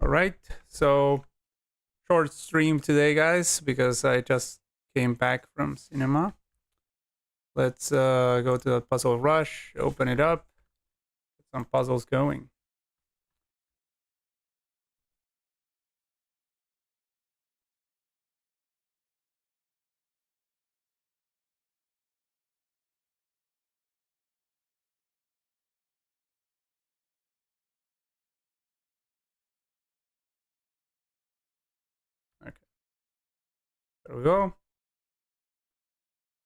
All right, so short stream today, guys, because I just came back from cinema. Let's go to the puzzle rush, open it up, get some puzzles going. Okay, there we go.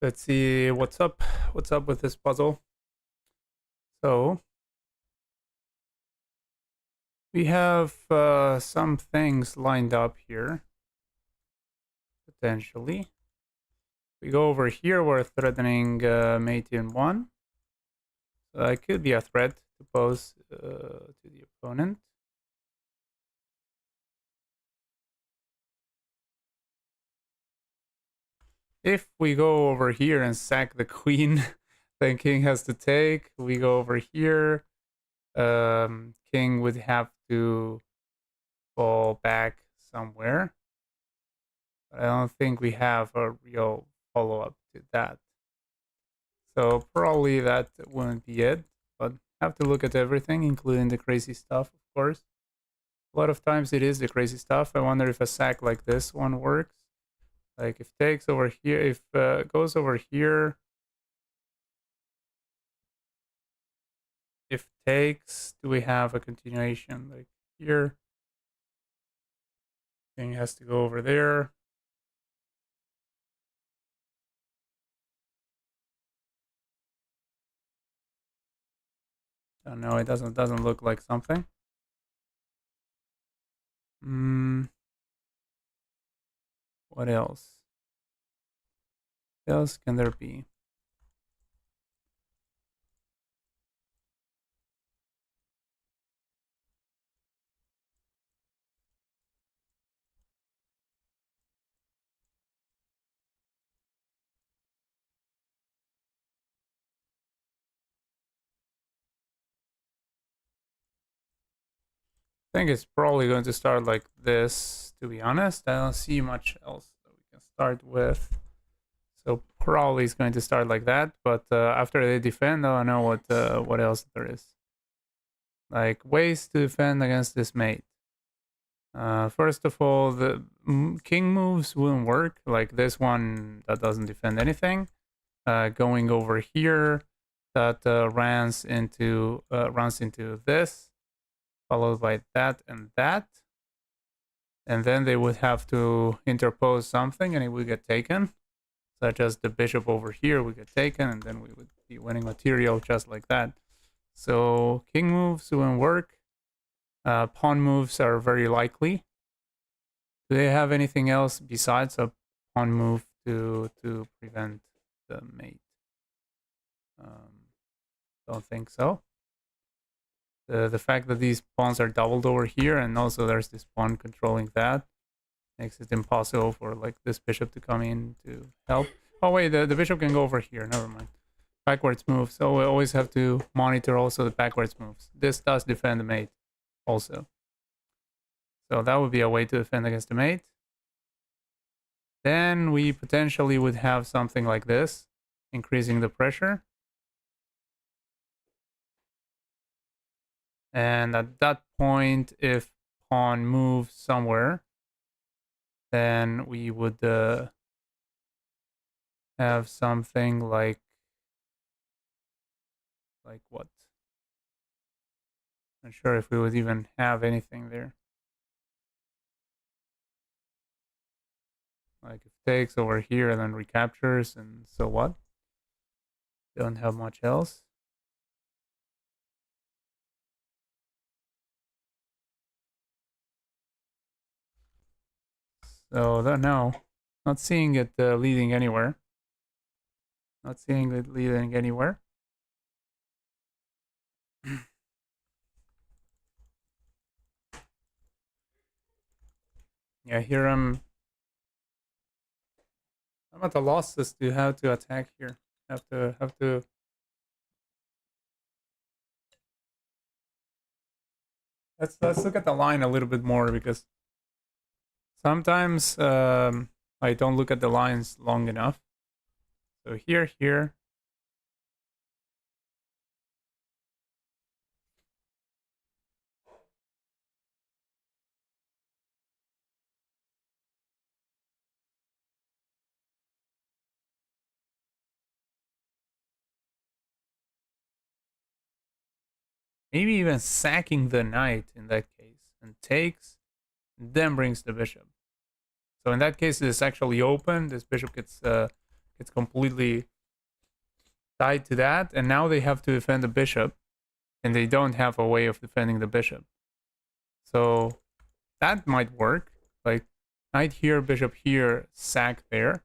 Let's see what's up. What's up with this puzzle? So we have some things lined up here, potentially. We go over here, we're threatening mate in 1. So that could be a threat to pose to the opponent. If we go over here and sack the queen, then king has to take. We go over here. King would have to fall back somewhere. But I don't think we have a real follow-up to that. So probably that wouldn't be it. But have to look at everything, including the crazy stuff, of course. A lot of times it is the crazy stuff. I wonder if a sack like this one works. Like if takes over here, if goes over here, if takes, do we have a continuation like here? Thing has to go over there. Don't know. It doesn't look like something. What else? What else can there be? I think it's probably going to start like this. To be honest, I don't see much else that we can start with. So probably it's going to start like that. But after they defend, I don't know what else there is. Like ways to defend against this mate. First of all, the king moves wouldn't work. Like this one that doesn't defend anything. Going over here, that runs into this, followed by that and that, and then they would have to interpose something, and it would get taken. Such as the bishop over here would get taken, and then we would be winning material just like that. So king moves wouldn't work. Pawn moves are very likely. Do they have anything else besides a pawn move to prevent the mate? Don't think so. The fact that these pawns are doubled over here, and also there's this pawn controlling that, makes it impossible for like this bishop to come in to help. Oh wait, the bishop can go over here. Never mind. Backwards move. So we always have to monitor also the backwards moves. This does defend the mate also. So that would be a way to defend against the mate. Then we potentially would have something like this, increasing the pressure. And at that point, if pawn moves somewhere, then we would have something like what? Not sure if we would even have anything there. Like if takes over here and then recaptures, and so what? Don't have much else. So no, not seeing it leading anywhere. Not seeing it leading anywhere. Yeah, here I'm at a loss as to how to attack here. Have to. Let's look at the line a little bit more, because sometimes I don't look at the lines long enough. So here. Maybe even sacking the knight in that case, and takes, then brings the bishop. So in that case, it's actually open. This bishop gets completely tied to that, and now they have to defend the bishop, and they don't have a way of defending the bishop. So that might work. Like knight here, bishop here, sack there,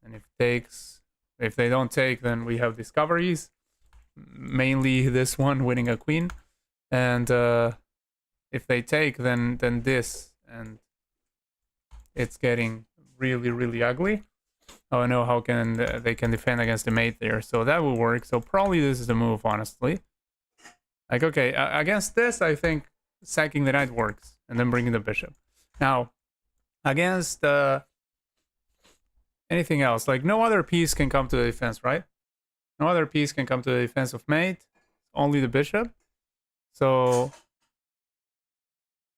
and if they don't take, then we have discoveries. Mainly this one winning a queen, and if they take, then this, and it's getting really ugly. Oh no, how can they can defend against the mate there? So that will work. So probably this is the move, honestly. Like, okay, against this, I think sacking the knight works, and then bringing the bishop. Now, against anything else, like no other piece can come to the defense, right? No other piece can come to the defense of mate. Only the bishop. So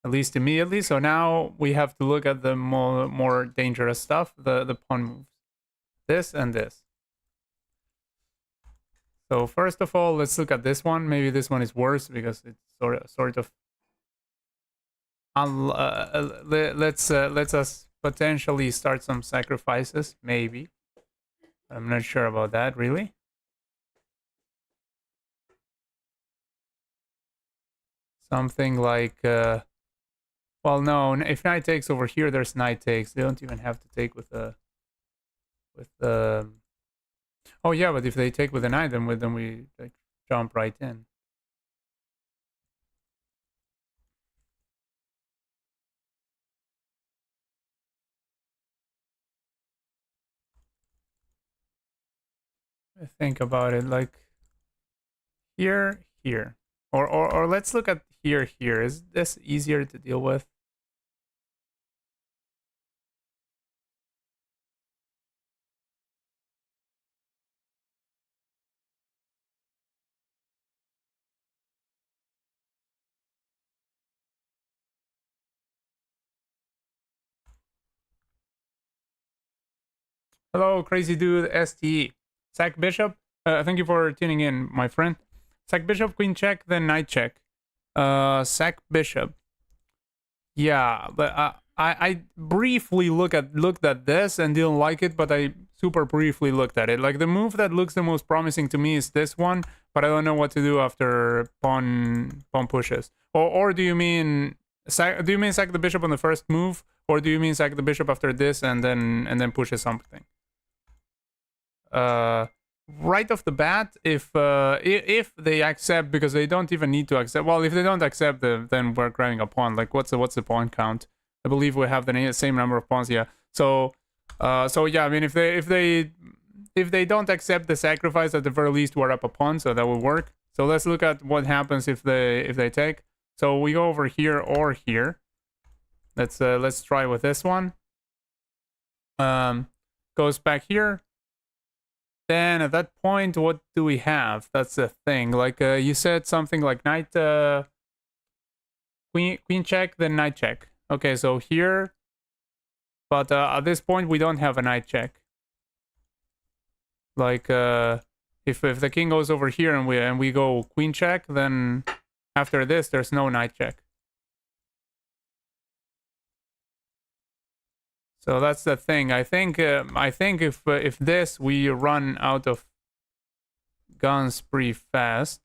at least immediately. So now we have to look at the more dangerous stuff, the pawn moves. This and this. So first of all, let's look at this one. Maybe this one is worse because it's sort of let's us potentially start some sacrifices. Maybe I'm not sure about that really. Something like well, no. If knight takes over here, there's knight takes. They don't even have to take with the oh yeah, but if they take with the knight, then we like jump right in. Think about it, like here, or let's look at here. Is this easier to deal with? Hello, crazy dude, STE. Sack bishop. Thank you for tuning in, my friend. Sack bishop, queen check, then knight check. Sack bishop. Yeah, but I briefly looked at this and didn't like it, but I super briefly looked at it. Like the move that looks the most promising to me is this one, but I don't know what to do after pawn pushes. Or do you mean sack the bishop on the first move, or do you mean sack the bishop after this and then pushes something? Right off the bat, if they accept, because they don't even need to accept. Well, if they don't accept, then we're grabbing a pawn. Like, what's the pawn count? I believe we have the same number of pawns. Yeah. So yeah. I mean, if they don't accept the sacrifice, at the very least, we're up a pawn, so that will work. So let's look at what happens if they take. So we go over here or here. Let's try with this one. Goes back here. Then at that point, what do we have? That's the thing. Like you said something like knight, queen check, then knight check. Okay, so here, but at this point we don't have a knight check. Like if the king goes over here and we go queen check, then after this there's no knight check. So that's the thing. I think if this we run out of guns pretty fast.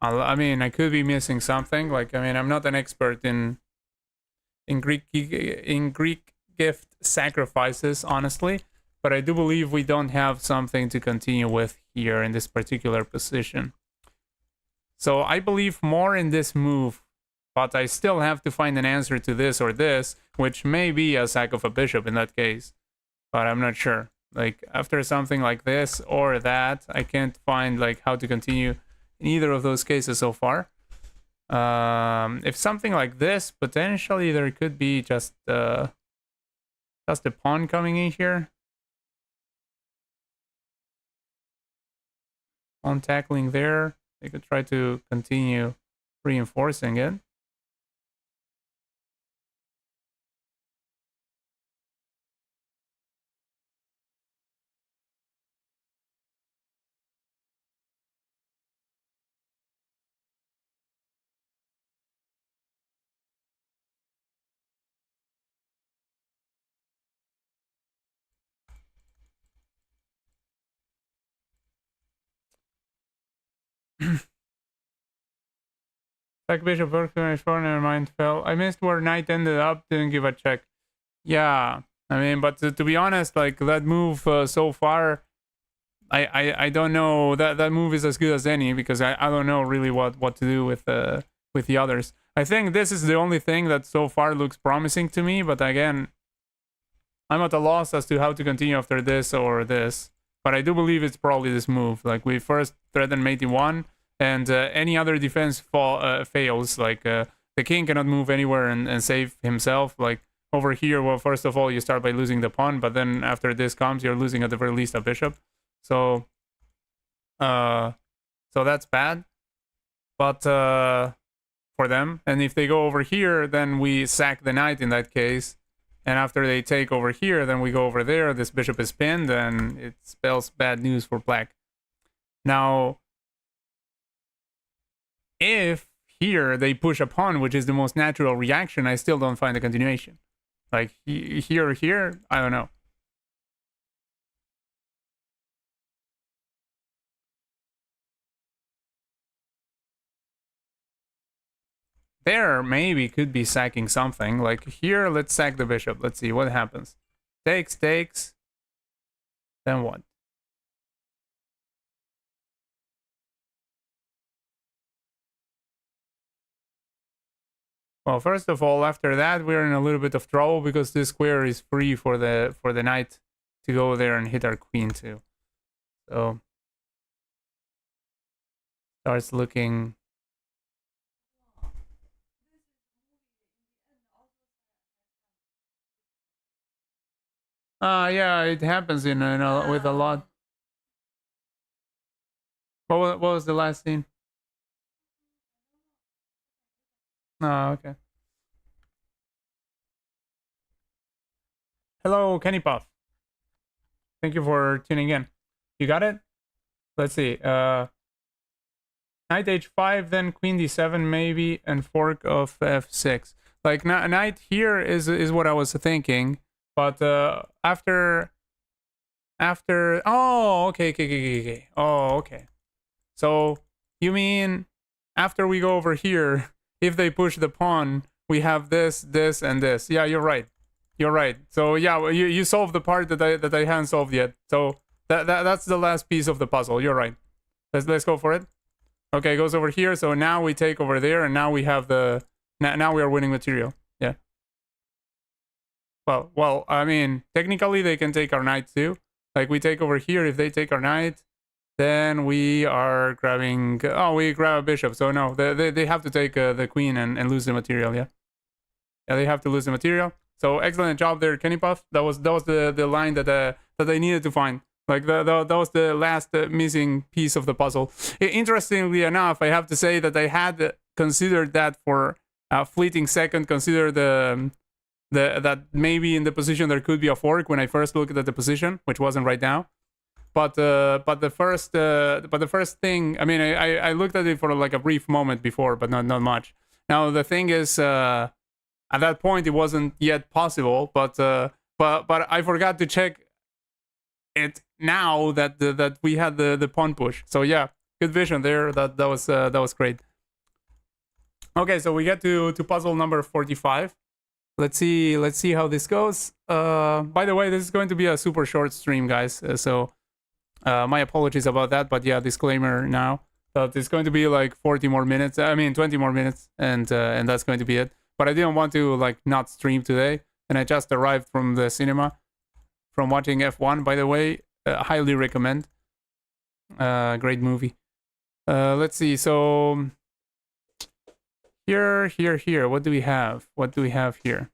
I mean, I could be missing something. Like, I mean, I'm not an expert in Greek gift sacrifices, honestly, but I do believe we don't have something to continue with here in this particular position. So I believe more in this move, but I still have to find an answer to this or this, which may be a sack of a bishop in that case, but I'm not sure. Like, after something like this or that, I can't find like how to continue in either of those cases so far. If something like this, potentially there could be just a pawn coming in here. On tackling there, they could try to continue reinforcing it. Like bishop worked on my phone and my mind fell. I missed where knight ended up, didn't give a check. Yeah, I mean, but to be honest, like that move so far, I don't know, that move is as good as any, because I don't know really what to do with the others. I think this is the only thing that so far looks promising to me, but again, I'm at a loss as to how to continue after this or this. But I do believe it's probably this move. Like, we first threaten mate in 1, and any other defense fails. Like, the king cannot move anywhere and save himself. Like, over here, well, first of all, you start by losing the pawn, but then after this comes, you're losing at the very least a bishop. So that's bad. But for them, and if they go over here, then we sack the knight in that case. And after they take over here, then we go over there. This bishop is pinned, and it spells bad news for black. Now, if here they push a pawn, which is the most natural reaction, I still don't find a continuation. Like, here, I don't know. There maybe could be sacking something. Like, here, let's sack the bishop. Let's see what happens. Takes. Then what? Well, first of all, after that, we're in a little bit of trouble because this square is free for the knight to go there and hit our queen too. So starts looking. Yeah, it happens with a lot. What was the last scene? Oh, okay. Hello, Kenny Puff. Thank you for tuning in. You got it? Let's see. Knight h5, then queen d7 maybe, and fork of f6. Like, knight here is what I was thinking, but after oh, okay. Oh, okay. So you mean after we go over here, if they push the pawn, we have this, and this. Yeah, you're right. You're right. So yeah, you solved the part that I haven't solved yet. So that's the last piece of the puzzle. You're right. Let's go for it. Okay, it goes over here. So now we take over there, and now we have the now we are winning material. Yeah. Well, I mean, technically they can take our knight too. Like, we take over here. If they take our knight, then we are grabbing. Oh, we grab a bishop. So no, they have to take the queen and lose the material. Yeah. Yeah, they have to lose the material. So excellent job there, Kenny Puff. That was the line that I needed to find. Like, that was the last missing piece of the puzzle. Interestingly enough, I have to say that I had considered that for a fleeting second. Consider that maybe in the position there could be a fork when I first looked at the position, which wasn't right now. But the first thing, I mean, I looked at it for like a brief moment before, but not much. Now the thing is, at that point it wasn't yet possible, but I forgot to check it now that we had the pawn push. So yeah, good vision there. That was great. Okay, so we get to puzzle number 45. Let's see how this goes. By the way, this is going to be a super short stream, guys. So my apologies about that, but yeah, disclaimer now that it's going to be like 40 more minutes. I mean, 20 more minutes, and that's going to be it. But I didn't want to like not stream today, and I just arrived from the cinema from watching F1. By the way, highly recommend. Great movie. Let's see. So Here, here, here. What do we have? What do we have here?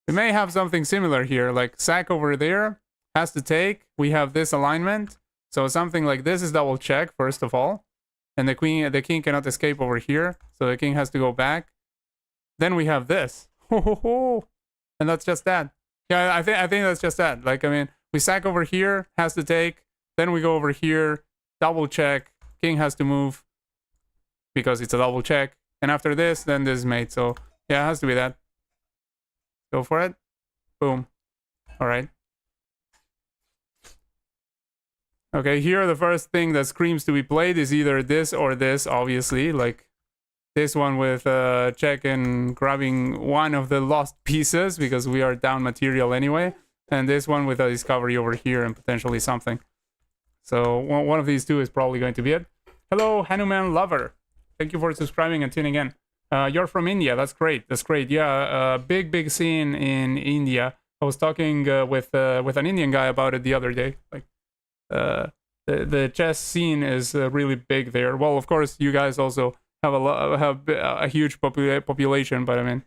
We may have something similar here, like sack over there has to take. We have this alignment. So something like this is double check, first of all. And the king cannot escape over here. So the king has to go back. Then we have this. And that's just that. Yeah, I think that's just that. Like, I mean, we sack over here, has to take. Then we go over here, double check. King has to move because it's a double check. And after this, then this is mate. So yeah, it has to be that. Go for it. Boom. All right. Okay, here the first thing that screams to be played is either this or this, obviously. Like this one with check and grabbing one of the lost pieces because we are down material anyway. And this one with a discovery over here and potentially something. So one of these two is probably going to be it. Hello, Hanuman Lover. Thank you for subscribing and tuning in. You're from India. That's great. That's great. Yeah, big scene in India. I was talking with an Indian guy about it the other day. Like, the chess scene is really big there. Well, of course, you guys also have a huge population, but I mean,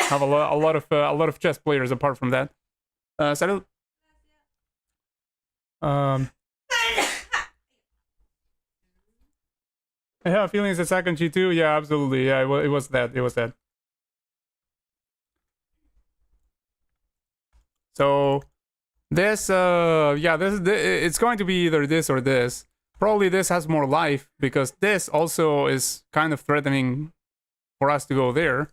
have a lot of chess players apart from that. Salud. I have feelings at second G2. Yeah, absolutely. Yeah, it was that. It was that. So this, yeah, it's going to be either this or this. Probably this has more life because this also is kind of threatening for us to go there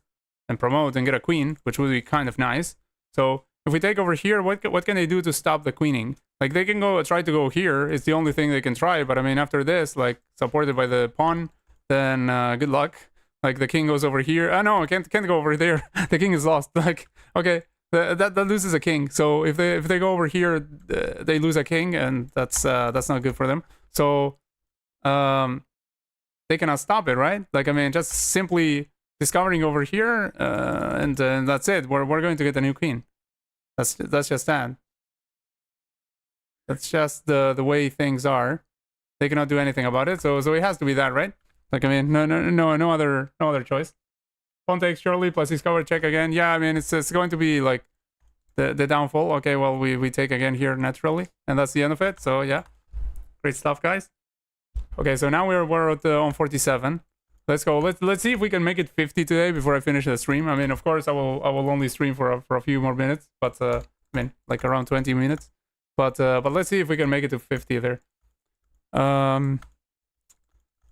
and promote and get a queen, which would be kind of nice. So if we take over here, what can they do to stop the queening? Like they can try to go here. It's the only thing they can try. But I mean, after this, like supported by the pawn, then good luck. Like the king goes over here. Oh no, I can't go over there. The king is lost. Like okay, that loses a king. So if they go over here, they lose a king, and that's not good for them. So they cannot stop it, right? Like I mean, just simply discovering over here, and that's it. We're going to get a new queen. That's just that. That's just the way things are. They cannot do anything about it. So it has to be that, right? Like I mean, no other choice. Pawn takes surely plus discover check again. Yeah, I mean it's going to be like the downfall. Okay, well we take again here naturally, and that's the end of it. So yeah, great stuff, guys. Okay, so now we're at on 47. Let's go. Let's see if we can make it 50 today before I finish the stream. I mean, of course, I will only stream for a few more minutes, but I mean, like around 20 minutes. But let's see if we can make it to 50 there.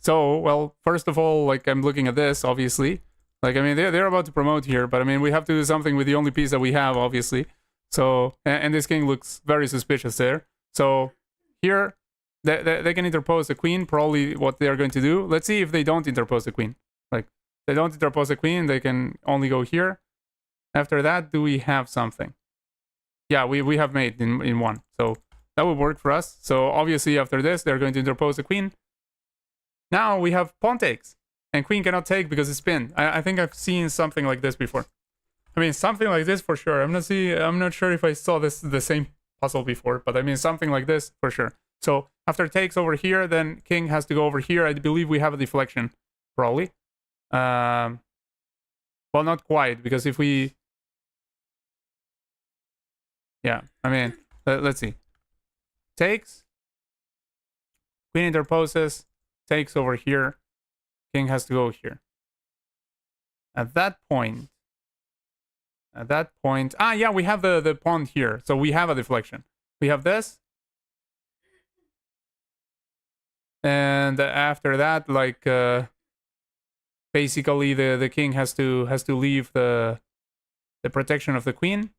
So well, first of all, like I'm looking at this, obviously. Like I mean, they're about to promote here, but I mean, we have to do something with the only piece that we have, obviously. So and this king looks very suspicious there. So here. They can interpose the queen, probably what they are going to do. Let's see if they don't interpose the queen. Like, they don't interpose the queen, they can only go here. After that, do we have something? Yeah, we have mate in one. So that would work for us. So obviously after this, they're going to interpose the queen. Now we have pawn takes. And queen cannot take because it's pinned. I think I've seen something like this before. I mean, something like this for sure. I'm not sure if I saw the same puzzle before, but I mean, something like this for sure. So after takes over here, then king has to go over here. I believe we have a deflection, probably. Well, not quite, because if we... Yeah, I mean, let's see. Takes. Queen interposes. Takes over here. King has to go here. At that point... Ah, yeah, we have the pawn here. So we have a deflection. We have this. And after that, like basically the king has to leave the protection of the queen.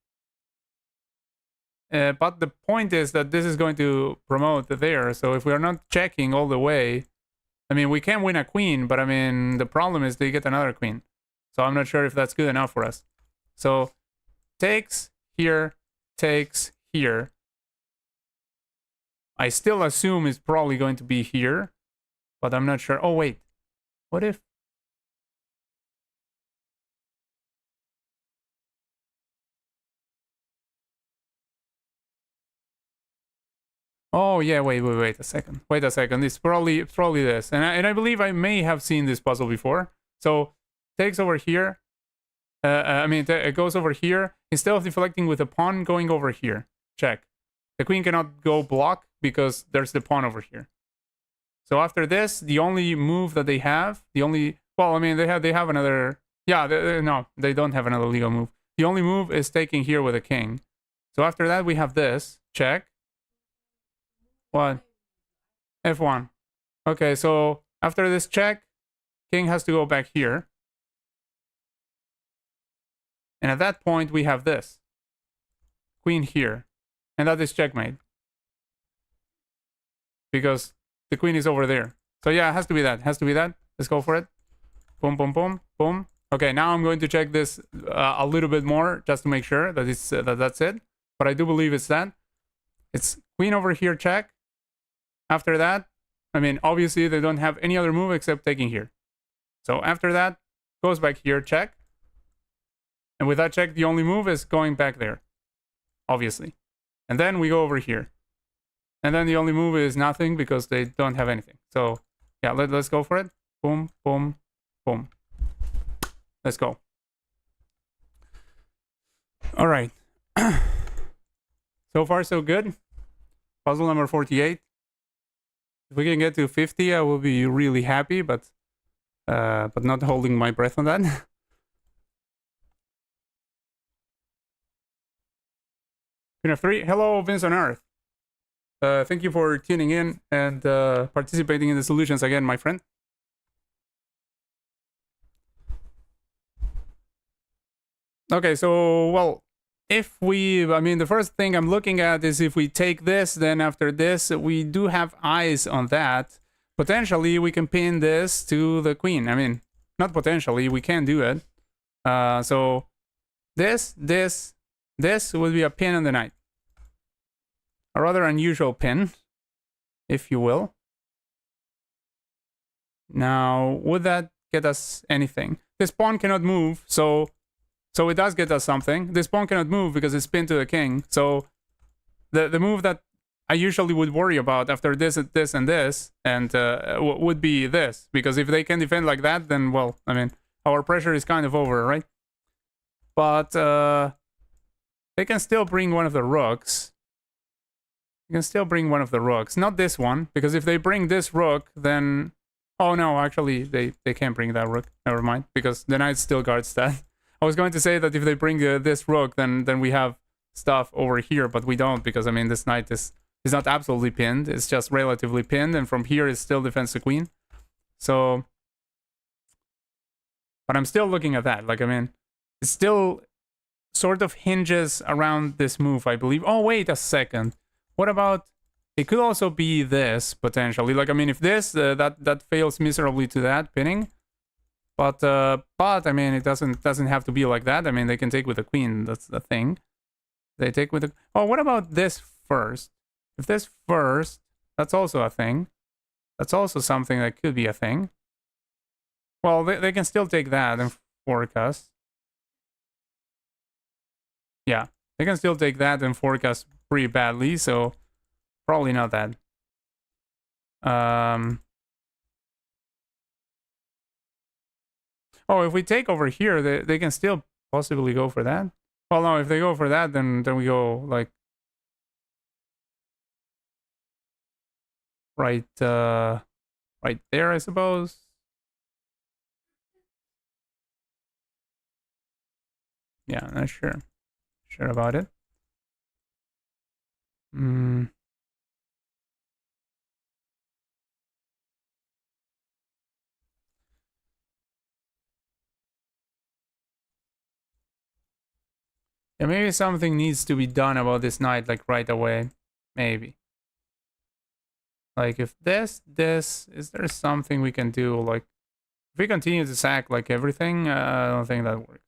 But the point is that this is going to promote there. So if we are not checking all the way, I mean, we can win a queen, but I mean, the problem is they get another queen. So I'm not sure if that's good enough for us. So takes here, takes here. I still assume it's probably going to be here, but I'm not sure. Oh, wait. What if... Oh, yeah, wait a second. It's probably this. And I believe I may have seen this puzzle before. So takes over here. I mean, it goes over here. Instead of deflecting with the pawn going over here. Check. The queen cannot go block because there's the pawn over here. So after this, the only move that they have, well, I mean, they have another, yeah, no, they don't have another legal move. The only move is taking here with a king. So after that, we have this, check. What? F1. Okay, so after this check, king has to go back here. And at that point, we have this. Queen here. And that is checkmate. Because the queen is over there. So yeah, it has to be that. It has to be that. Let's go for it. Boom, boom, boom, boom. Okay, now I'm going to check this a little bit more just to make sure that it's that's it. But I do believe it's that. It's queen over here, check. After that, I mean, obviously they don't have any other move except taking here. So after that, goes back here, check. And with that check, the only move is going back there, obviously. And then we go over here. And then the only move is nothing because they don't have anything. So yeah, let's go for it. Boom, boom, boom. Let's go. All right. So far, so good. Puzzle number 48. If we can get to 50, I will be really happy, but not holding my breath on that. Queen of 3. Hello, Vince on Earth. Thank you for tuning in and participating in the solutions again, my friend. Okay, so, well, I mean, the first thing I'm looking at is if we take this, then after this, we do have eyes on that. Potentially, we can pin this to the queen. I mean, not potentially, we can do it. So, this would be a pin on the knight. A rather unusual pin, if you will. Now, would that get us anything? This pawn cannot move, so it does get us something. This pawn cannot move because it's pinned to the king. So the move that I usually would worry about after this and this and this and would be this. Because if they can defend like that, then, well, I mean, our pressure is kind of over, right? But they can still bring one of the rooks. You can still bring one of the rooks. Not this one, because if they bring this rook, then... Oh no, actually, they can't bring that rook. Never mind, because the knight still guards that. I was going to say that if they bring this rook, then we have stuff over here, but we don't, because, I mean, this knight is not absolutely pinned. It's just relatively pinned, and from here it still defends the queen. So... But I'm still looking at that. Like, I mean, it still sort of hinges around this move, I believe. Oh, wait a second. What about... It could also be this, potentially. Like, I mean, if this, that fails miserably to that pinning. But I mean, it doesn't have to be like that. I mean, they can take with the queen. That's the thing. They take with the... Oh, what about this first? If this first, that's also a thing. That's also something that could be a thing. Well, they can still take that and forecast. Yeah, they can still take that and forecast pretty badly, so probably not that. Oh, if we take over here, they can still possibly go for that. Well, no, if they go for that, then we go like right there, I suppose. Yeah, not sure about it. Yeah, maybe something needs to be done about this knight, like right away. Maybe. Like if this, is there something we can do? Like if we continue to sack like everything, I don't think that works.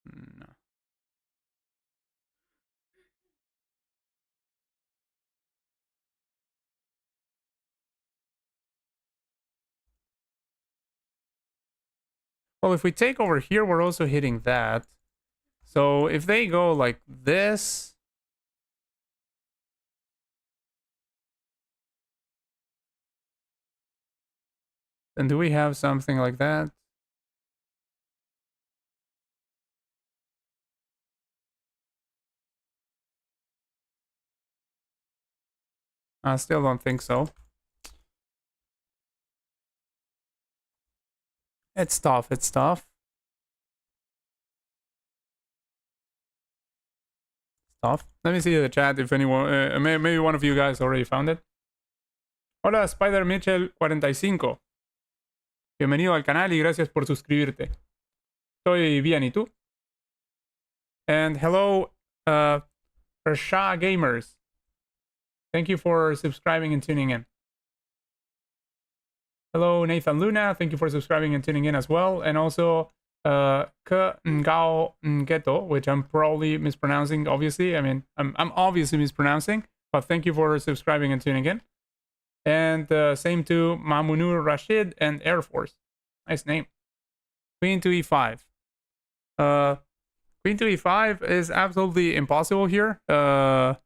No. Well, if we take over here, we're also hitting that. So if they go like this... Then do we have something like that? I still don't think so. It's tough. It's tough. Tough. Let me see the chat if anyone, maybe one of you guys already found it. Hola, Spider Mitchell 45. Bienvenido al canal y gracias por suscribirte. Estoy bien, ¿y tú? And hello, Rasha Gamers. Thank you for subscribing and tuning in. Hello, Nathan Luna. Thank you for subscribing and tuning in as well. And also, Ngao Ngeto, which I'm probably mispronouncing, obviously. I mean, I'm obviously mispronouncing, but thank you for subscribing and tuning in. And same to Mamunur Rashid and Air Force. Nice name. Queen to e5. Queen to e5 is absolutely impossible here. Do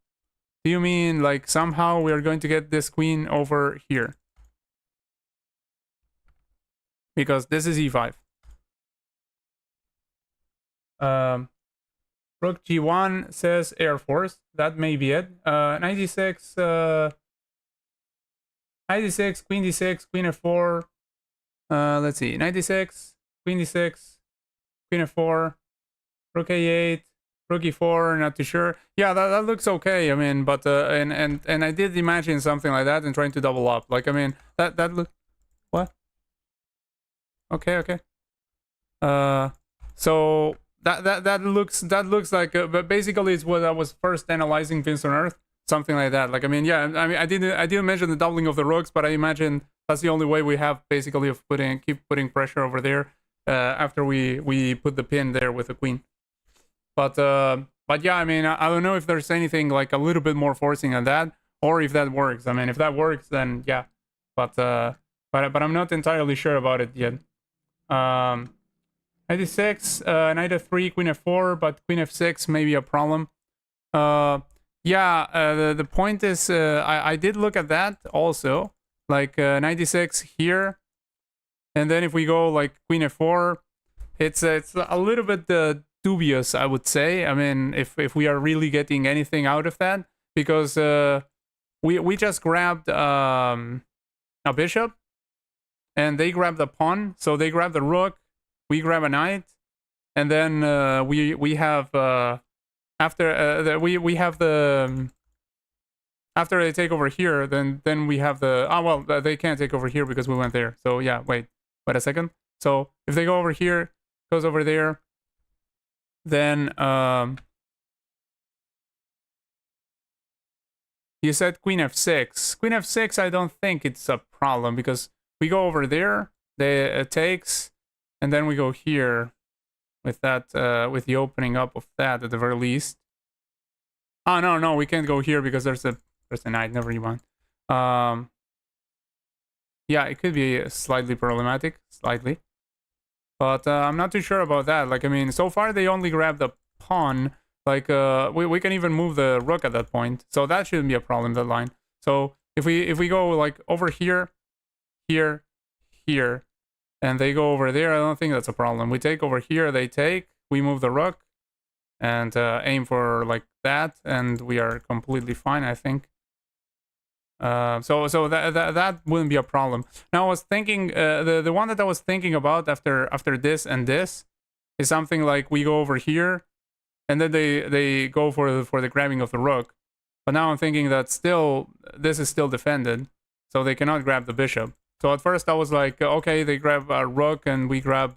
you mean like somehow we are going to get this queen over here? Because this is e5. Rook g1 says Air Force. That may be it. 96, 96, queen d6, queen f4. Let's see. 96, queen d6, queen f4, rook a8, rook e4. Not too sure. Yeah, that looks okay. I mean, but and I did imagine something like that and trying to double up. Like, I mean, that look. What? Okay. So that looks like, but basically it's what I was first analyzing Vince on Earth, something like that. Like, I mean, yeah, I mean, I didn't mention the doubling of the rooks, but I imagine that's the only way we have basically of keep putting pressure over there after we put the pin there with the queen. But yeah, I mean, I don't know if there's anything like a little bit more forcing on that, or if that works. I mean, if that works, then yeah. But I'm not entirely sure about it yet. 96, knight f3, queen f4, but queen f6 may be a problem. Yeah, the point is, I did look at that also, like 96 here, and then if we go like queen f4, it's a little bit dubious, I would say. I mean, if we are really getting anything out of that, because we just grabbed a bishop, and they grabbed the pawn, so they grabbed the rook. We grab a knight, and then we have after we have the after they take over here, then we have the well, they can't take over here because we went there. So yeah, wait a second. So if they go over here, goes over there, then you said queen f6. Queen f6, I don't think it's a problem because we go over there, it takes. And then we go here with that, with the opening up of that at the very least. Oh no, we can't go here because there's a knight. Never mind. Yeah, it could be slightly problematic, but I'm not too sure about that. Like, I mean, so far they only grabbed the pawn. Like, we can even move the rook at that point, so that shouldn't be a problem. That line. So if we go like over here, here, and they go over there, I don't think that's a problem. We take over here, they take, we move the rook, and aim for like that, and we are completely fine, I think. So that wouldn't be a problem. Now I was thinking, the one that I was thinking about after this and this is something like we go over here, and then they go for the grabbing of the rook. But now I'm thinking that still this is still defended, so they cannot grab the bishop. So at first I was like, okay, they grab a rook and we grab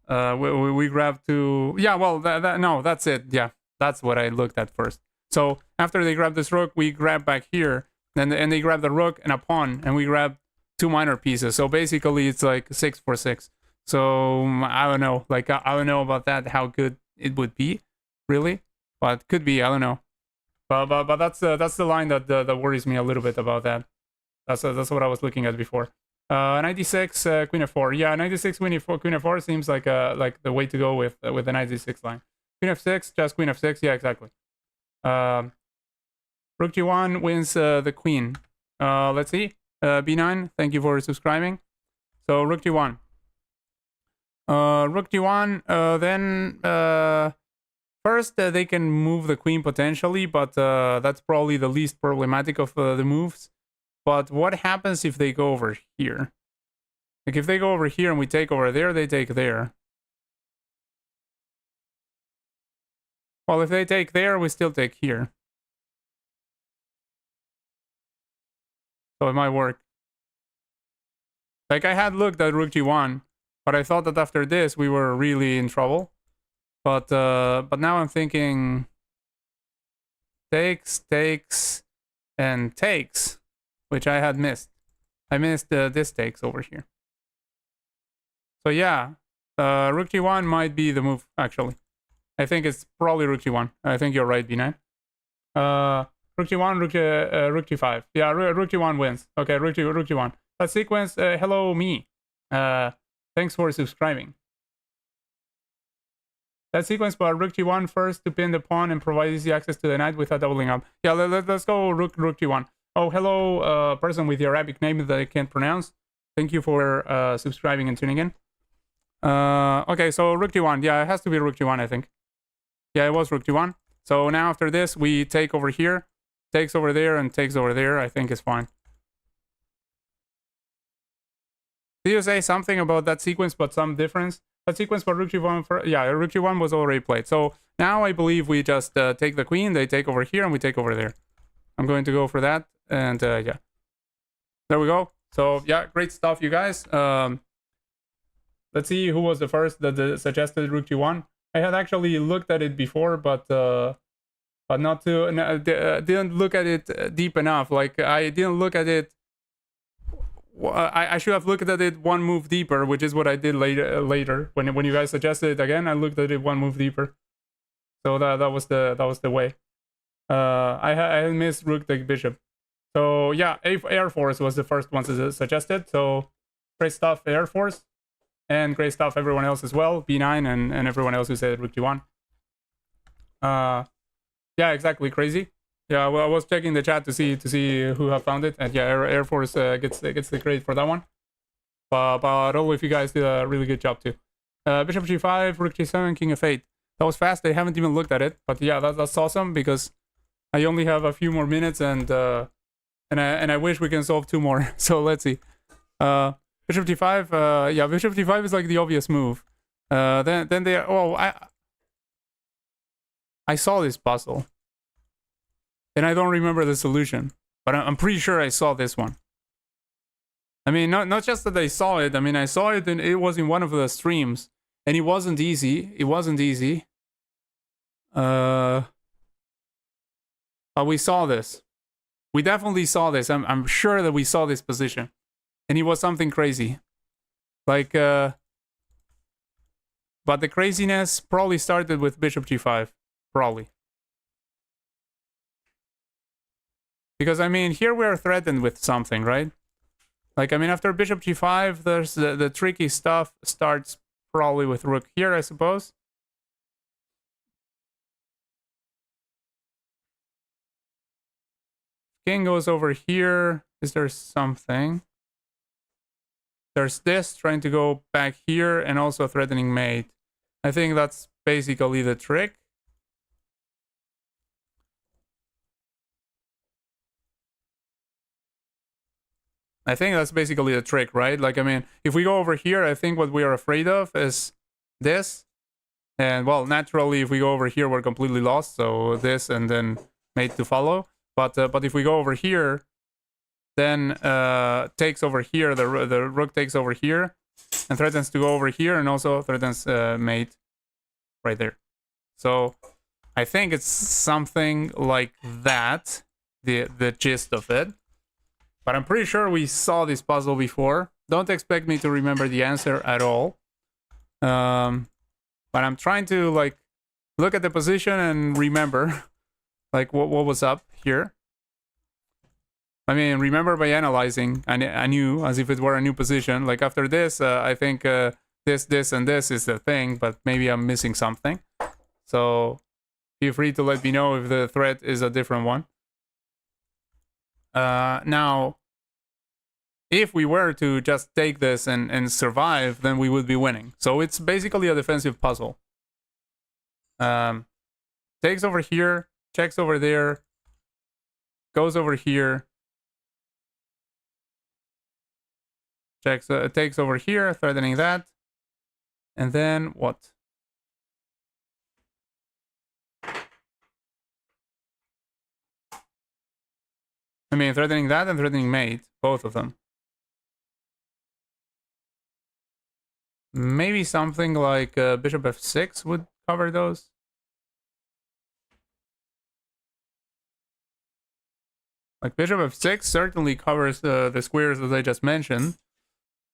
we grab to, yeah, well, no, that's it. Yeah, that's what I looked at first. So after they grab this rook, we grab back here, and they grab the rook and a pawn, and we grab two minor pieces. So basically it's like 6 for 6. So I don't know, like I don't know about that, how good it would be, really, but could be, I don't know. But that's the line that worries me a little bit about that. That's what I was looking at before. 96 queen f4. Yeah, 96 queen f4 seems like the way to go with the 96 line. Queen f6, just queen f6. Yeah, exactly. Rook g1 wins the queen. Let's see. b9. Thank you for subscribing. So rook g1. Rook g1. Then first, they can move the queen potentially, but that's probably the least problematic of the moves. But what happens if they go over here? Like, if they go over here and we take over there, they take there. Well, if they take there, we still take here. So it might work. Like, I had looked at rook g1, but I thought that after this, we were really in trouble. But now I'm thinking takes, and takes, which I had missed. I missed this takes over here. So yeah, rook g1 might be the move, actually. I think it's probably rook g1. I think you're right, b9. Rook g1, rook g5. Yeah, rook g1 wins. Okay, rook g1. That sequence, hello me. Thanks for subscribing. That sequence, but rook g1 first to pin the pawn and provide easy access to the knight without doubling up. Yeah, let's go rook g1. Oh, hello, person with the Arabic name that I can't pronounce. Thank you for subscribing and tuning in. Okay, so rook g1. Yeah, it has to be rook g1, I think. Yeah, it was rook g1. So now after this, we take over here, takes over there, and takes over there. I think is fine. Did you say something about that sequence, but some difference? That sequence for rook g1, yeah, rook g1 was already played. So now I believe we just take the queen, they take over here, and we take over there. I'm going to go for that, and yeah. There we go. So yeah, great stuff, you guys. Let's see who was the first that suggested rook g1. I had actually looked at it before, but not to didn't look at it deep enough. Like, I didn't look at it. I should have looked at it one move deeper, which is what I did later. When you guys suggested it again, I looked at it one move deeper. So that was the way. I missed rook take bishop. So yeah, Air Force was the first one suggested. So great stuff, Air Force, and great stuff everyone else as well, b9 and everyone else who said rook g1. Yeah, exactly, crazy. Yeah, well, I was checking the chat to see who have found it, and yeah, Air Force gets the credit for that one. But all of you guys did a really good job too. Bishop g5, rook g7, king f8. That was fast. I haven't even looked at it, but yeah, that's awesome because I only have a few more minutes, and I wish we can solve 2 more. So let's see. Bishop d5. Yeah, bishop d5 is like the obvious move. Then they. Oh, I saw this puzzle. And I don't remember the solution, but I'm pretty sure I saw this one. I mean, not just that I saw it. I mean, I saw it and it was in one of the streams, and it wasn't easy. It wasn't easy. But we saw this. We definitely saw this. I'm sure that we saw this position, and it was something crazy. Like, but the craziness probably started with bishop g5, probably. Because, I mean, here we are threatened with something, right? Like, I mean, after bishop g5, there's the tricky stuff starts probably with rook here, I suppose. King goes over here. Is there something? There's this trying to go back here and also threatening mate. I think that's basically the trick. I think that's basically the trick, right? Like, I mean, if we go over here, I think what we are afraid of is this. And, well, naturally, if we go over here, we're completely lost. So this and then mate to follow. But if we go over here, then takes over here, the rook takes over here and threatens to go over here and also threatens mate right there. So I think it's something like that, the gist of it. But I'm pretty sure we saw this puzzle before. Don't expect me to remember the answer at all. But I'm trying to, like, look at the position and remember, like, what was up here. I mean, remember by analyzing, I knew as if it were a new position. Like, after this, I think this, and this is the thing, but maybe I'm missing something. So feel free to let me know if the threat is a different one. Now, if we were to just take this and survive, then we would be winning. So it's basically a defensive puzzle. takes over here, checks over there, goes over here, checks, takes over here, threatening that, and then what? I mean, threatening that and threatening mate, both of them. Maybe something like bishop f6 would cover those. Like bishop f6 certainly covers the squares that I just mentioned,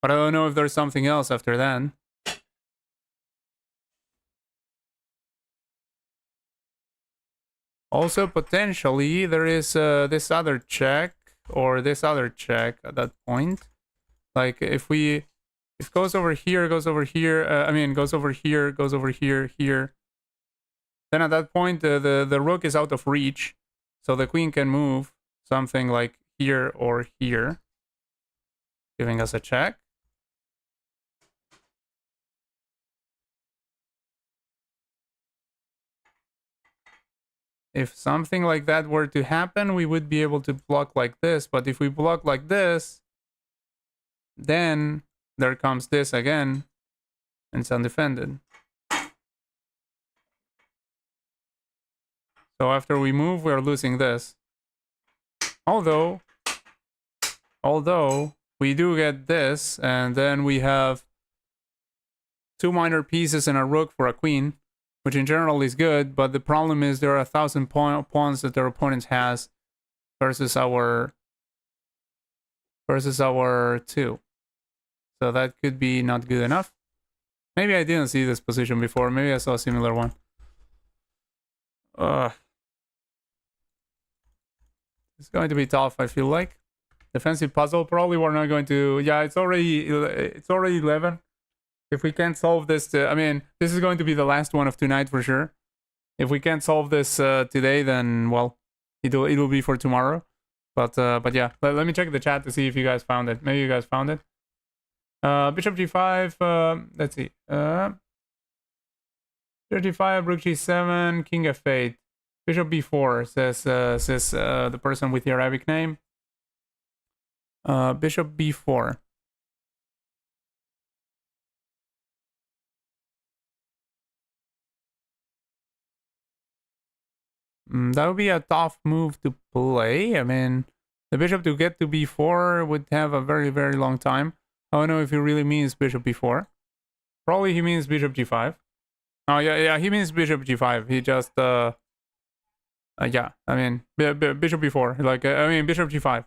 but I don't know if there's something else after then. Also, potentially, there is this other check or this other check at that point. Like if goes over here, goes over here, I mean, goes over here, goes over here, here. Then at that point, the rook is out of reach, so the queen can move something like here or here, giving us a check. If something like that were to happen, we would be able to block like this. But if we block like this, then there comes this again, and it's undefended. So after we move, we are losing this. Although we do get this, and then we have two minor pieces and a rook for a queen, which in general is good, but the problem is there are 1,000 pawns that their opponent has versus our two. So that could be not good enough. Maybe I didn't see this position before. Maybe I saw a similar one. It's going to be tough, I feel like. Defensive puzzle. Probably we're not going to... Yeah, it's already 11. If we can't solve this... I mean, this is going to be the last one of tonight for sure. If we can't solve this today, then, well, it'll be for tomorrow. But yeah, let me check the chat to see if you guys found it. Maybe you guys found it. Bishop g5, let's see. Bishop g5, rook g7, king f8. Bishop b4, says the person with the Arabic name. Bishop b4. That would be a tough move to play. I mean, the bishop to get to b4 would have a very, very long time. I don't know if he really means bishop b4. Probably he means bishop g5. Oh, yeah, he means bishop g5. He just, yeah, I mean, bishop b4. Like, I mean, bishop g5.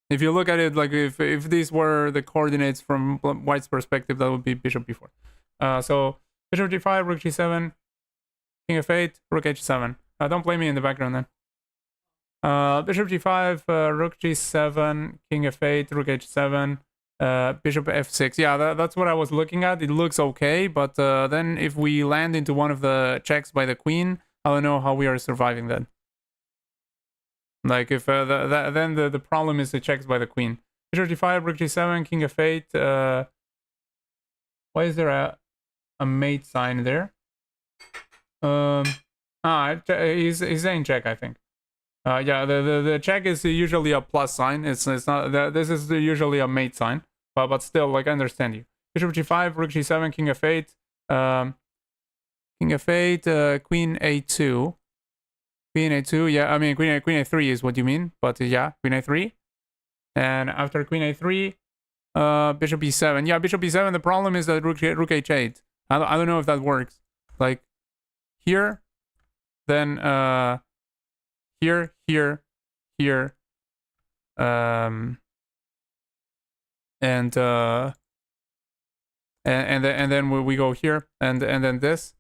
If you look at it, like, if these were the coordinates from White's perspective, that would be bishop b4. So, bishop g5, rook g7, king f8, rook h7. Don't blame me in the background then. Bishop g5, rook g7, king f8, rook h7, bishop f6. Yeah, that's what I was looking at. It looks okay, but then if we land into one of the checks by the queen, I don't know how we are surviving that. Like, if then the problem is the checks by the queen. Bishop g5, rook g7, king f8. Why is there a mate sign there? He's saying check, I think. Yeah, the check is usually a plus sign. It's not. This is usually a mate sign. But still, like, I understand you. Bishop g5, rook g7, king f8. King f8, queen a2. Queen a2, yeah, I mean, queen a3 is what you mean. But yeah, queen a3. And after queen a3, bishop b7. Yeah, bishop b7, the problem is that rook h8. I don't know if that works. Like, here, then here, and then we go here, and then this,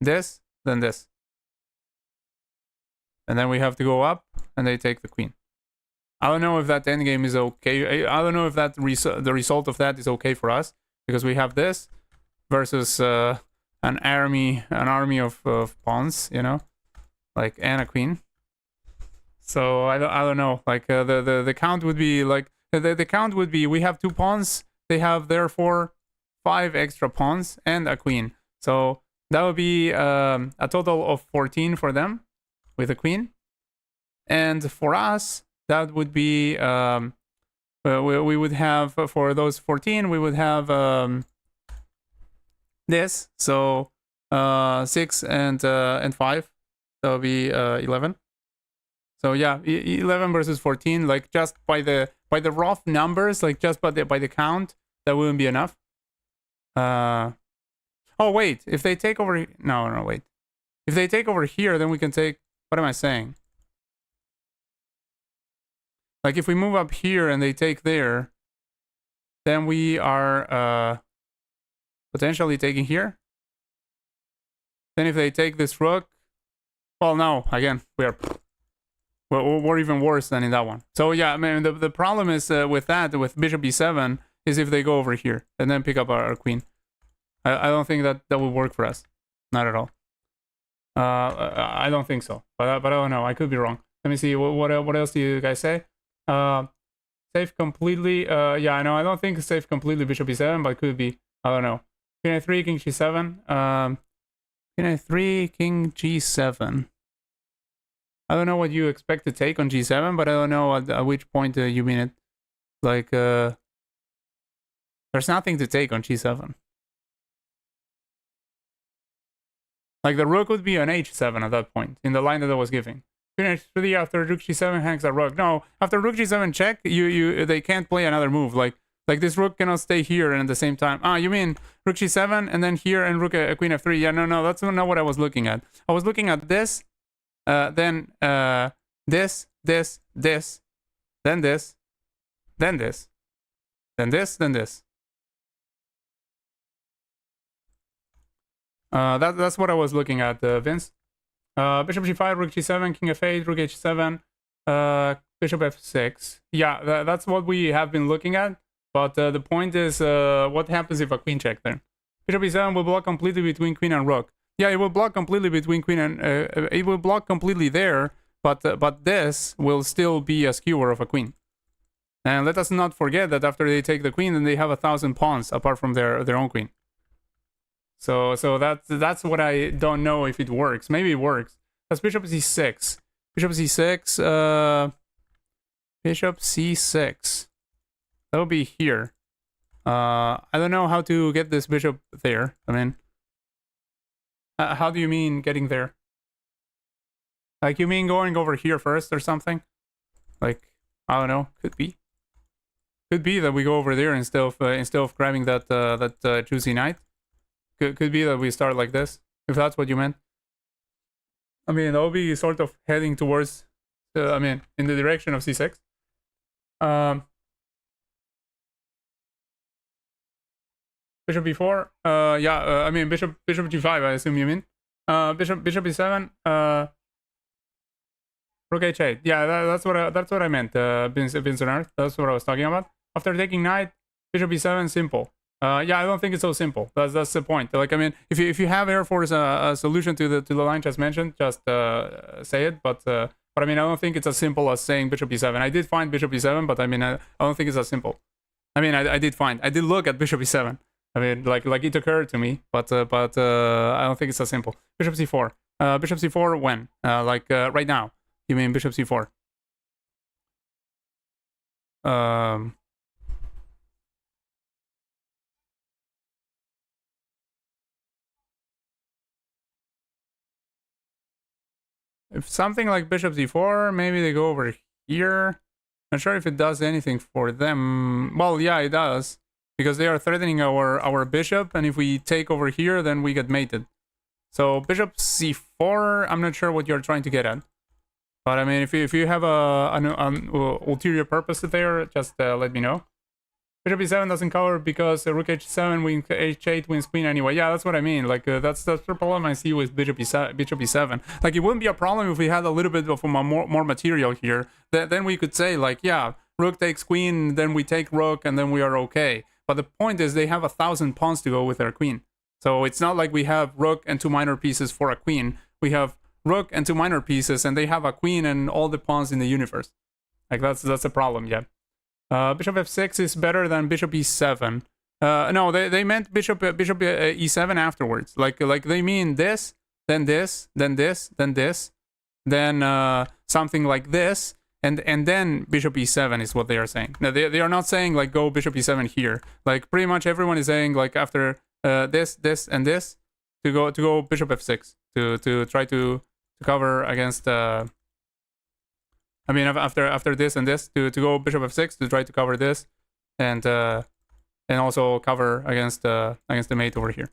then this, and then we have to go up, and they take the queen. I don't know if that endgame is okay. I don't know if that the result of that is okay for us, because we have this versus an army of pawns, you know, like, and a queen. So I don't know. Like, the count would be like the count would be, we have 2 pawns. They have therefore 5 extra pawns and a queen. So that would be a total of 14 for them. with a queen. And for us, that would be we would have for those 14, we would have this. So 6 and 5. That would be 11. So yeah, 11 versus 14. Like just by the rough numbers, like just by the count, that wouldn't be enough. Oh wait, if they take over, no, wait. If they take over here, then we can take. What am I saying? Like if we move up here and they take there, then we are potentially taking here. Then if they take this rook, well, no, again, we're even worse than in that one. So yeah, I mean, the problem is with that, with bishop e7, is if they go over here and then pick up our queen. I don't think that would work for us. Not at all. I don't think so, but I don't know. I could be wrong. Let me see. What else do you guys say? Save completely. Yeah, I know. I don't think save completely bishop e7, but could be. I don't know. King a3, king g7. King a3, king g7. I don't know what you expect to take on g7, but I don't know at which point you mean it. Like, there's nothing to take on g7. Like, the rook would be on h7 at that point, in the line that I was giving. Queen h3 after rook g7 hangs a rook. No, after rook g7 check, they can't play another move. Like this rook cannot stay here and at the same time. Ah, you mean rook g7 and then here and rook queen f3? Yeah, no, that's not what I was looking at. I was looking at this, then this, then this, then this, then this, then this. That's what I was looking at, Vince. Bishop g5, rook g7, king f8, rook h7, bishop f6. Yeah, that's what we have been looking at. But the point is, what happens if a queen check there? Bishop e7 will block completely between queen and rook. Yeah, it will block completely between queen and it will block completely there. But this will still be a skewer of a queen. And let us not forget that after they take the queen, then they have 1,000 pawns apart from their own queen. So that's what I don't know if it works. Maybe it works. That's bishop c6. Bishop c6. Bishop c6. That will be here. I don't know how to get this bishop there. I mean, how do you mean getting there? Like you mean going over here first or something? Like I don't know. Could be. Could be that we go over there instead of grabbing that juicy knight. Could be that we start like this, if that's what you meant. I mean, that would be sort of heading towards, I mean, in the direction of c6. Bishop b4. Yeah, I mean, bishop g5, I assume you mean. Bishop e7. Rook h8. Yeah, that's what I meant, Vincent. That's what I was talking about. After taking knight, bishop e7, simple. Yeah, I don't think it's so simple. That's the point. Like, I mean, if you have Air Force a solution to the line just mentioned, just say it. But I mean, I don't think it's as simple as saying bishop e7. I did find bishop e7, but I mean, I don't think it's as simple. I mean, I did look at bishop e7. I mean, like it occurred to me, but I don't think it's as simple. Bishop c4. Bishop c4 when? Right now. You mean bishop c4? If something like bishop c4, maybe they go over here. Not sure if it does anything for them. Well, yeah, it does. Because they are threatening our bishop, and if we take over here, then we get mated. So bishop c4, I'm not sure what you're trying to get at. But I mean, if you have an ulterior purpose there, just let me know. Bishop e7 doesn't cover because rook h7 wins h8 wins queen anyway. Yeah, that's what I mean. Like that's the problem I see with bishop e7. Like it wouldn't be a problem if we had a little bit of more material here. Then we could say like, yeah, rook takes queen, then we take rook, and then we are okay. But the point is they have 1,000 pawns to go with their queen. So it's not like we have rook and 2 minor pieces for a queen. We have rook and 2 minor pieces, and they have a queen and all the pawns in the universe. Like that's a problem, yeah. Bishop f6 is better than bishop e7. No, they meant bishop e7 afterwards. Like they mean this, then this, then this, then this, then something like this, and then bishop e7 is what they are saying. No, they are not saying like go bishop e7 here. Like pretty much everyone is saying like after this, and this to go bishop f6 to try to cover against. I mean after this and this to go bishop f6 to try to cover this, and also cover against the mate over here.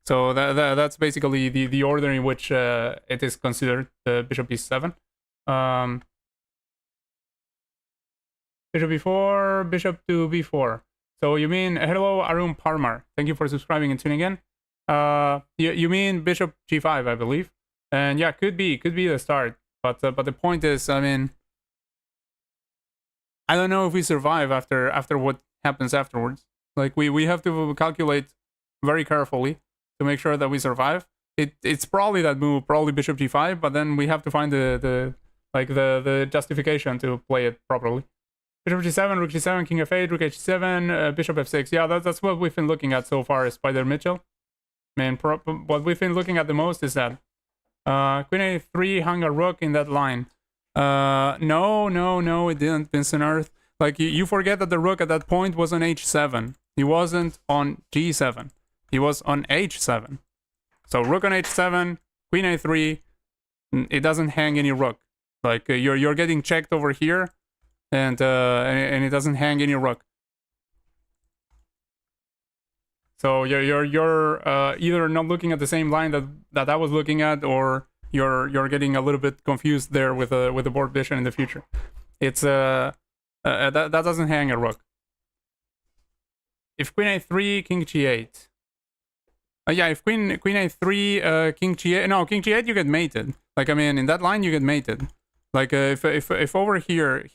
So that's basically the order in which it is considered bishop e7. Bishop b4, bishop to b4. So you mean hello Arun Parmar? Thank you for subscribing and tuning in. You mean bishop g5, I believe, and yeah, could be the start. But the point is, I mean, I don't know if we survive after what happens afterwards. Like we have to calculate very carefully to make sure that we survive. It's probably that move, probably bishop g5, but then we have to find the justification to play it properly. Bishop g7, rook g7, king f8, rook h7, bishop f6. Yeah, that's what we've been looking at so far, Spider Mitchell. Man, what we've been looking at the most is that queen a3 hung a rook in that line. No, it didn't, Vincent Earth. Like, you forget that the rook at that point was on h7. He wasn't on g7. He was on h7. So rook on h7, queen a3, it doesn't hang any rook. Like, you're getting checked over here, and it doesn't hang any rook. So you're either not looking at the same line that I was looking at, or you're getting a little bit confused there with the board vision in the future. It's that doesn't hang a rook. If queen a3, king g8. Yeah, if queen a3, king g8. No, king g8 you get mated. Like, I mean, in that line you get mated. Like if over here,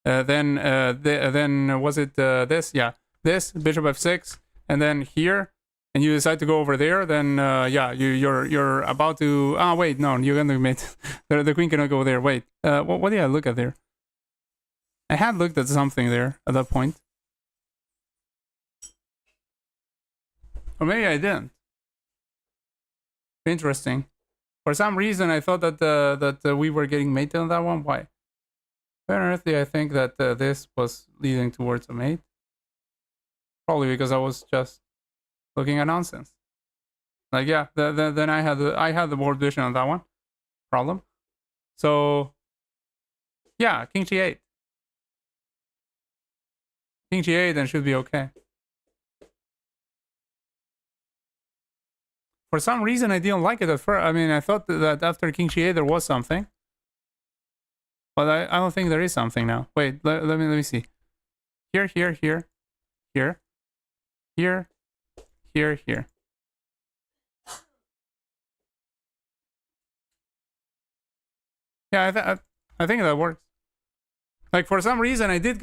then was it this? Yeah, this bishop f6, and then here, and you decide to go over there. Then yeah, you're about to. Ah, wait, no, you're gonna mate. the queen cannot go there. Wait, what did I look at there? I had looked at something there at that point, or maybe I didn't. Interesting. For some reason, I thought that we were getting mated on that one. Why? Why on earth did I think that this was leading towards a mate? Probably because I was just looking at nonsense. Like, yeah, then I had the board vision on that one. Problem. So yeah, king g8. King g8 then should be okay. For some reason, I didn't like it at first. I mean, I thought that after king g8 there was something, but I don't think there is something now. Wait, let me see. Here. Yeah, I think that works. Like, for some reason, I did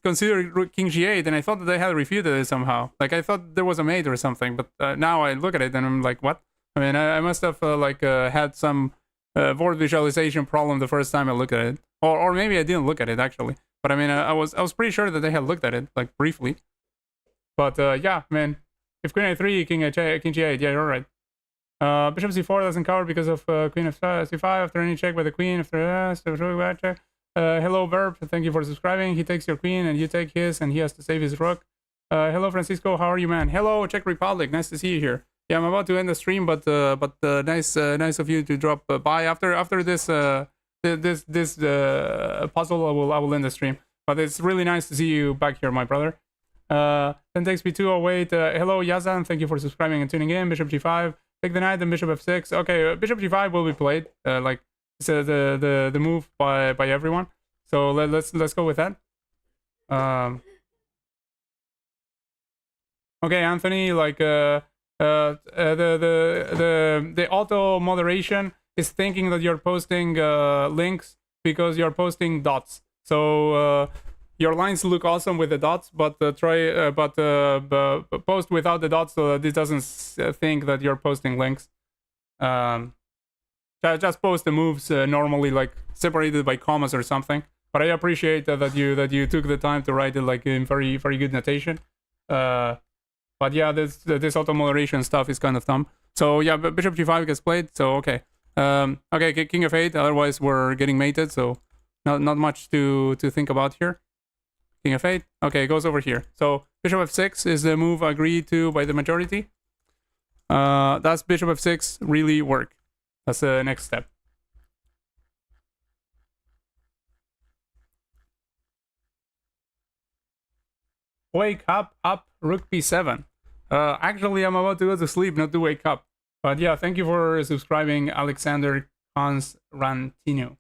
consider king g8, and I thought that they had refuted it somehow. Like, I thought there was a mate or something, but now I look at it and I'm like, what? I mean, I must have had some board visualization problem the first time I looked at it, or maybe I didn't look at it actually. But I mean, I was pretty sure that they had looked at it, like, briefly. But yeah, man, if queen a3, king g8, yeah, you're right. Bishop c4 doesn't cover because of queen c5 after any check by the queen. After check. Hello Verb, thank you for subscribing. He takes your queen and you take his, and he has to save his rook. Hello Francisco, how are you, man? Hello Czech Republic, nice to see you here. Yeah, I'm about to end the stream, but nice of you to drop by after this puzzle. I will end the stream, but it's really nice to see you back here, my brother. Then takes b208. Hello Yazan, thank you for subscribing and tuning in. Bishop g5, take the knight, then bishop f6. Okay, bishop g5 will be played. Like, it's the move by everyone. So let's go with that. Okay, Anthony, like the auto moderation is thinking that you're posting links because you're posting dots. So your lines look awesome with the dots, but post without the dots so that this doesn't think that you're posting links. Just post the moves normally, like separated by commas or something. But I appreciate that you took the time to write it like in very good notation. But yeah, this auto moderation stuff is kind of dumb. So yeah, bishop g5 gets played. So okay, Okay, king f8. Otherwise, we're getting mated, so not much to think about here. King f8. Okay, it goes over here. So bishop f6 is the move agreed to by the majority. Does bishop f6 really work? That's the next step. Wake up, rook b7. Actually, I'm about to go to sleep, not to wake up. But yeah, thank you for subscribing, Alexander Constantino.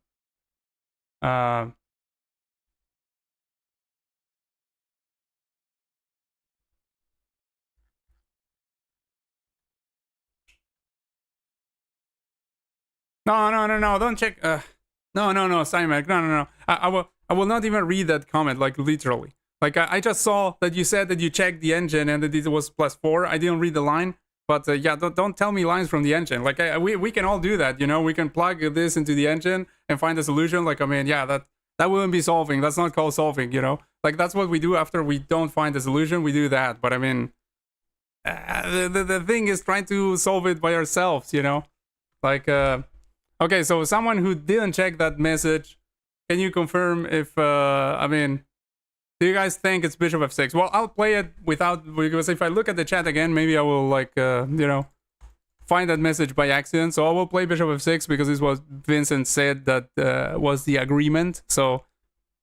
No, don't check. No, Simon, no. I will not even read that comment, like literally. Like I just saw that you said that you checked the engine and that it was +4. I didn't read the line, but yeah, don't tell me lines from the engine. Like we can all do that, you know. We can plug this into the engine and find a solution. Like I mean, yeah, that wouldn't be solving. That's not called solving, you know. Like that's what we do after we don't find a solution. We do that, but I mean, the thing is trying to solve it by ourselves, you know. Like okay, so someone who didn't check that message, can you confirm if I mean, do you guys think it's bishop f6? Well, I'll play it without, because if I look at the chat again, maybe I will like you know, find that message by accident. So I will play bishop f6 because this was Vincent said that was the agreement. So,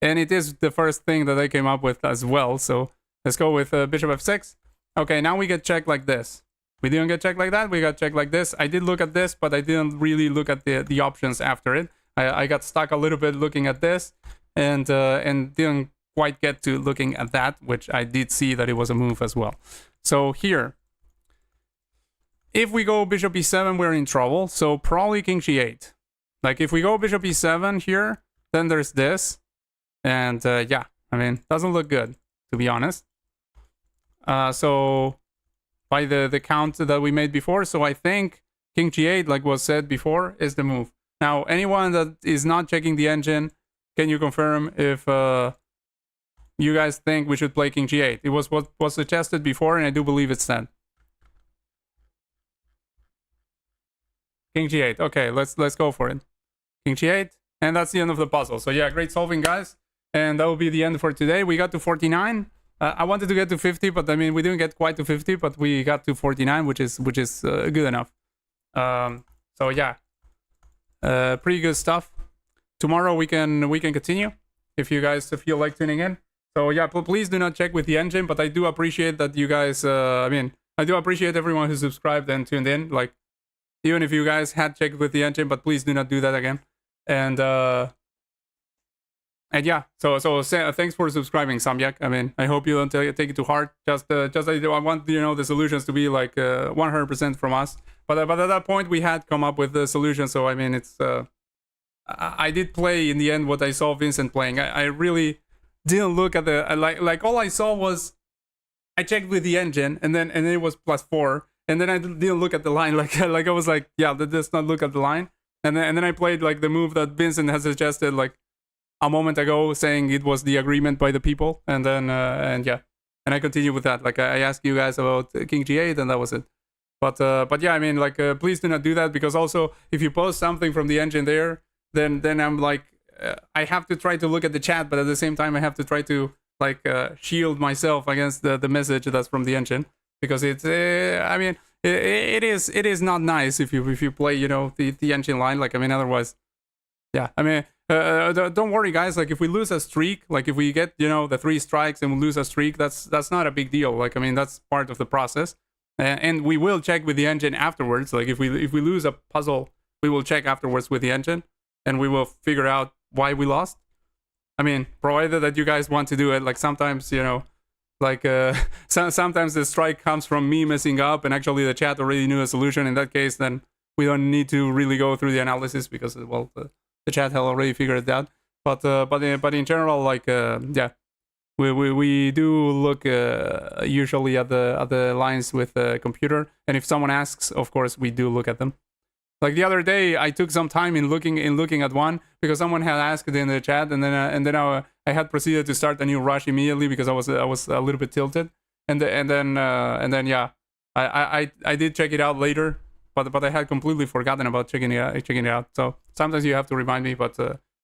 and it is the first thing that I came up with as well. So let's go with bishop f6. Okay, now we get checked like this. We didn't get checked like that. We got checked like this. I did look at this, but I didn't really look at the options after it. I got stuck a little bit looking at this, and didn't quite get to looking at that, which I did see that it was a move as well. So here, if we go bishop e7, we're in trouble. So probably king g8. Like if we go bishop e7 here, then there's this, and yeah, I mean doesn't look good, to be honest. So by the count that we made before. So I think king g8, like was said before, is the move. Now, anyone that is not checking the engine, can you confirm if you guys think we should play king g8? It was what was suggested before, and I do believe it's that. King g8. Okay, let's go for it. King g8, and that's the end of the puzzle. So yeah, great solving, guys. And that will be the end for today. We got to 49. I wanted to get to 50, but I mean, we didn't get quite to 50, but we got to 49, which is good enough. So yeah, pretty good stuff. Tomorrow we can continue if you guys feel like tuning in. So yeah, please do not check with the engine, but I do appreciate that you guys. I mean, I do appreciate everyone who subscribed and tuned in. Like, even if you guys had checked with the engine, but please do not do that again. And yeah, so thanks for subscribing, Samyak. I mean, I hope you don't take it too hard. Just I want, you know, the solutions to be like 100% from us. But at that point, we had come up with the solution. So I mean, it's I did play in the end what I saw Vincent playing. I really didn't look at the like all I saw was I checked with the engine, and then it was +4, and then I didn't look at the line. Like I was like, yeah, let's not look at the line. And then I played like the move that Vincent has suggested, like a moment ago, saying it was the agreement by the people, and then and yeah, and I continue with that. Like I asked you guys about king g8, and that was it. But yeah, I mean, like please do not do that, because also if you post something from the engine there, then I'm like I have to try to look at the chat, but at the same time I have to try to like shield myself against the message that's from the engine, because it's I mean it is not nice if you play, you know, the engine line. Like I mean, otherwise, yeah, I mean. Don't worry, guys. Like if we lose a streak, like if we get, you know, the 3 strikes and we lose a streak, that's not a big deal. Like I mean, that's part of the process, and we will check with the engine afterwards. Like if we lose a puzzle, we will check afterwards with the engine, and we will figure out why we lost. I mean, provided that you guys want to do it. Like sometimes, you know, like sometimes the strike comes from me messing up, and actually the chat already knew a solution. In that case, then we don't need to really go through the analysis, because well. The chat had already figured it out, but in general, like yeah, we do look usually at the lines with the computer, and if someone asks, of course we do look at them. Like the other day, I took some time in looking at one, because someone had asked it in the chat, and then I had proceeded to start a new rush immediately, because I was a little bit tilted, and then yeah, I did check it out later. but I had completely forgotten about checking it out. So sometimes you have to remind me. But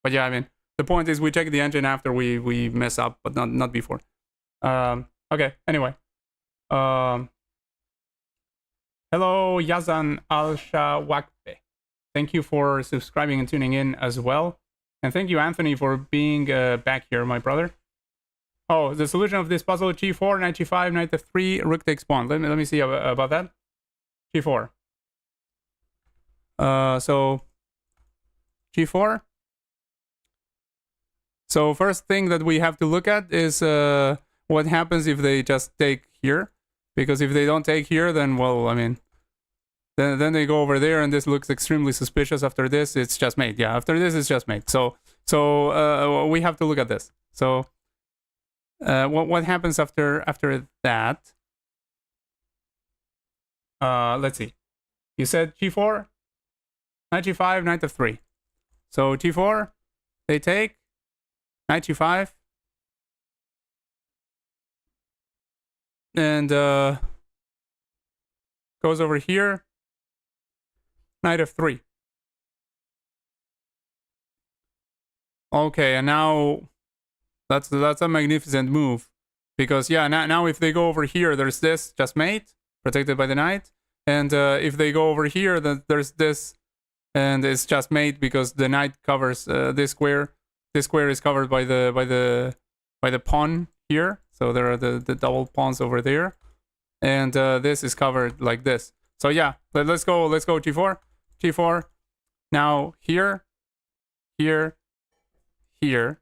yeah, I mean, the point is we check the engine after we mess up, but not before. Okay. Anyway. Hello, Yazan Al Shawakbe. Thank you for subscribing and tuning in as well. And thank you, Anthony, for being back here, my brother. Oh, the solution of this puzzle: G4, knight G5, knight F3, rook takes pawn. Let me see about that. G4. So G4. So first thing that we have to look at is what happens if they just take here. Because if they don't take here, then, well, I mean, then they go over there, and this looks extremely suspicious. After this, it's just mate. Yeah, after this, it's just mate. So we have to look at this. So what happens after that? Let's see. You said G4, knight G5, knight F3. So G4, they take knight G5, and goes over here. Knight F3. Okay, and now that's a magnificent move, because yeah, now if they go over here, there's this just mate protected by the knight, and if they go over here, then there's this, and it's just mate because the knight covers this square. This square is covered by the pawn here, so there are the double pawns over there, and this is covered like this. So yeah, let's go G4. G4. Now here, here, here.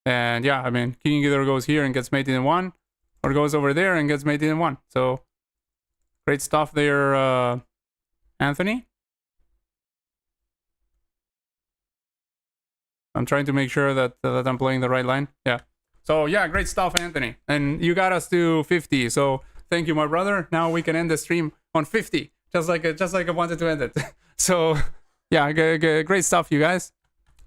And yeah, I mean, king either goes here and gets mated in 1, or goes over there and gets mated in 1. So great stuff there, Anthony. I'm trying to make sure that I'm playing the right line. Yeah. So yeah, great stuff, Anthony. And you got us to 50. So thank you, my brother. Now we can end the stream on 50, just like I wanted to end it. So yeah, great stuff, you guys.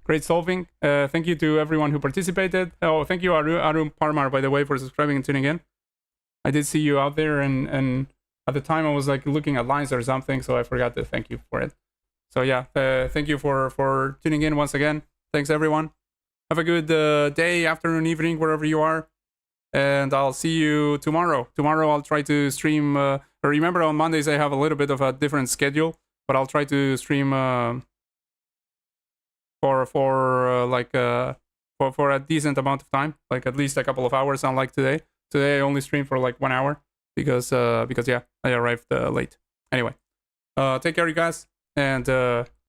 Great solving. Thank you to everyone who participated. Oh, thank you, Arun Parmar, by the way, for subscribing and tuning in. I did see you out there, and at the time I was like looking at lines or something, so I forgot to thank you for it. So yeah, thank you for tuning in once again. Thanks, everyone. Have a good day, afternoon, evening, wherever you are. And I'll see you tomorrow. Tomorrow I'll try to stream. Remember, on Mondays I have a little bit of a different schedule, but I'll try to stream for a decent amount of time, like at least a couple of hours. Unlike today. Today I only streamed for like 1 hour because yeah, I arrived late. Anyway, take care, you guys, and